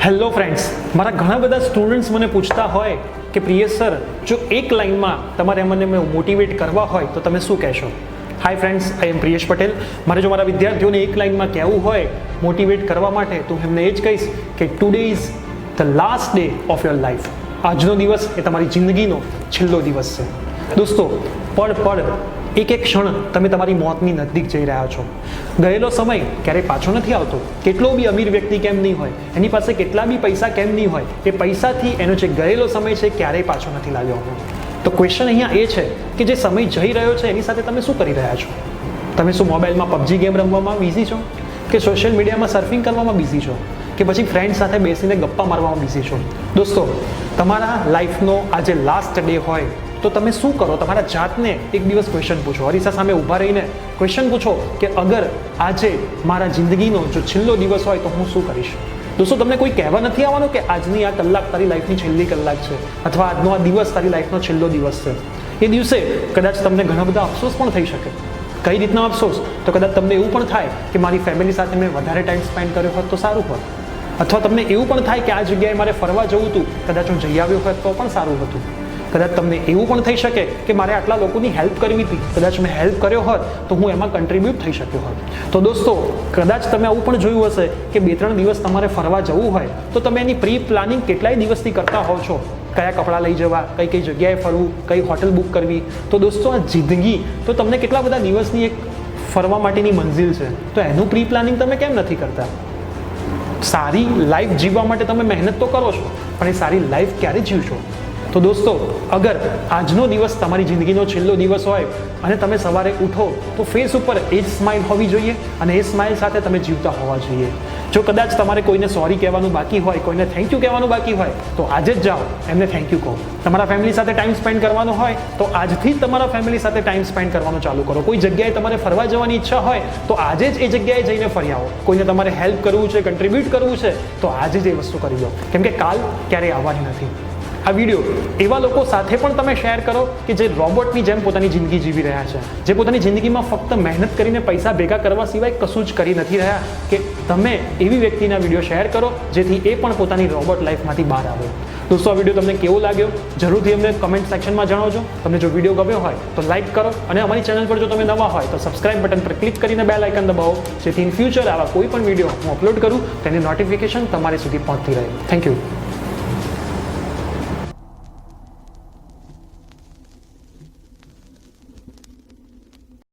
Hello friends, મારા ઘણા બધા સ્ટુડન્ટ્સ મને પૂછતા હોય કે પ્રિયેશ સર, જો એક લાઇનમાં તમારે મને મોટિવેટ કરવા હોય તો તમે શું કહેશો? હાય ફ્રેન્ડ્સ, આઈ એમ પ્રિયેશ પટેલ. મારે જો મારા વિદ્યાર્થીઓને એક લાઇનમાં કહેવું હોય મોટિવેટ કરવા માટે તો હું એમને એ જ કહીશ કે today is the last day of your life. આજનો દિવસ એ તમારી જિંદગીનો છેલ્લો દિવસ છે. દોસ્તો, પળ એક એક ક્ષણ તમે તમારી મોતની નજીક જઈ રહ્યા છો. ગયેલો સમય ક્યારેય પાછો નથી આવતો. કેટલો બી અમીર વ્યક્તિ કેમ નહીં હોય, એની પાસે કેટલા બી પૈસા કેમ નહીં હોય, એ પૈસાથી એનો જે ગયેલો સમય છે ક્યારેય પાછો નથી લાવ્યો. તો ક્વેશ્ચન અહીંયા એ છે કે જે સમય જઈ રહ્યો છે એની સાથે તમે શું કરી રહ્યા છો? તમે શું મોબાઈલમાં પબજી ગેમ રમવામાં બિઝી છો, કે સોશિયલ મીડિયામાં સર્ફિંગ કરવામાં બિઝી છો, કે પછી ફ્રેન્ડ સાથે બેસીને ગપ્પા મારવામાં બિઝી છો? દોસ્તો, તમારા લાઈફનો આજે લાસ્ટ ડે હોય તો તમે શું કરો? તમારા જાતને એક દિવસ ક્વેશ્ચન પૂછો. અરીસા સામે ઊભા રહીને ક્વેશ્ચન પૂછો કે અગર આજે મારા જિંદગીનો જો છેલ્લો દિવસ હોય તો હું શું કરીશ? દોસ્તો, તમને કોઈ કહેવા નથી આવવાનું કે આજની આ કલાક તારી લાઈફની છેલ્લી કલાક છે, અથવા આજનો આ દિવસ તારી લાઈફનો છેલ્લો દિવસ છે. એ દિવસે કદાચ તમને ઘણા બધા અફસોસ પણ થઈ શકે. કઈ રીતના અફસોસ? તો કદાચ તમને એવું પણ થાય કે મારી ફેમિલી સાથે મેં વધારે ટાઈમ સ્પેન્ડ કર્યો હોત તો સારું હોત. અથવા તમને એવું પણ થાય કે આ જગ્યાએ મારે ફરવા જવું હતું, કદાચ હું જઈ આવ્યો હોત તો પણ સારું હતું. કદાચ તમને એવું પણ થઈ શકે કે મારે આટલા લોકોની હેલ્પ કરવી હતી, કદાચ મેં હેલ્પ કર્યો હોત તો હું એમાં કન્ટ્રીબ્યુટ થઈ શક્યો હોત. તો દોસ્તો, કદાચ તમે આવું પણ જોયું હશે કે 2-3 દિવસ તમારે ફરવા જવું હોય તો તમે એની પ્રી પ્લાનિંગ કેટલાય દિવસથી કરતા હોવ છો. કયા કપડાં લઈ જવા, કઈ જગ્યાએ ફરવું, કઈ હોટલ બુક કરવી. તો દોસ્તો, આ જિંદગી તો તમને કેટલા બધા દિવસની એક ફરવા માટેની મંજિલ છે, તો એનું પ્રી પ્લાનિંગ તમે કેમ નથી કરતા? સારી લાઈફ જીવવા માટે તમે મહેનત તો કરો છો, પણ એ સારી લાઈફ ક્યારે જીવશો? તો દોસ્તો, અગર આજનો દિવસ તમારી જિંદગીનો છેલ્લો દિવસ હોય અને તમે સવારે ઉઠો તો ફેસ ઉપર એ જ સ્માઇલ હોવી જોઈએ અને એ સ્માઇલ સાથે તમે જીવતા હોવા જોઈએ. જો કદાચ તમારે કોઈને સોરી કહેવાનું બાકી હોય, કોઈને થેન્ક યુ કહેવાનું બાકી હોય તો આજે જ જાઓ, એમને થેન્ક યુ કહો. તમારા ફેમિલી સાથે ટાઈમ સ્પેન્ડ કરવાનો હોય તો આજથી જ તમારા ફેમિલી સાથે ટાઈમ સ્પેન્ડ કરવાનું ચાલુ કરો. કોઈ જગ્યાએ તમારે ફરવા જવાની ઈચ્છા હોય તો આજે જ એ જગ્યાએ જઈને ફરી આવો. કોઈને તમારે હેલ્પ કરવું છે, કન્ટ્રીબ્યુટ કરવું છે તો આજે જ એ વસ્તુ કરી દો, કેમ કે કાલ ક્યારેય આવવાની નથી. આ વિડીયો એવા લોકો સાથે પણ તમે શેર કરો કે જે રોબોટની જેમ પોતાની જિંદગી જીવી રહ્યા છે, જે પોતાની જિંદગીમાં ફક્ત મહેનત કરીને પૈસા ભેગા કરવા સિવાય કશું જ કરી નથી રહ્યા. કે તમે એવી વ્યક્તિના વિડીયો શેર કરો જેથી એ પણ પોતાની રોબોટ લાઈફમાંથી બહાર આવે. દોસ્તો, આ વિડીયો તમને કેવો લાગ્યો જરૂરથી અમને કમેન્ટ સેક્શનમાં જણાવજો. તમને જો વિડીયો ગમ્યો હોય તો લાઈક કરો અને અમારી ચેનલ પર જો તમે નવા હોય તો સબસ્ક્રાઇબ બટન પર ક્લિક કરીને બેલ આઇકન દબાવો, જેથી ઇન ફ્યુચર આવા કોઈ પણ વિડીયો હું અપલોડ કરું તેની નોટિફિકેશન તમારી સુધી પહોંચતી રહે. Thank you.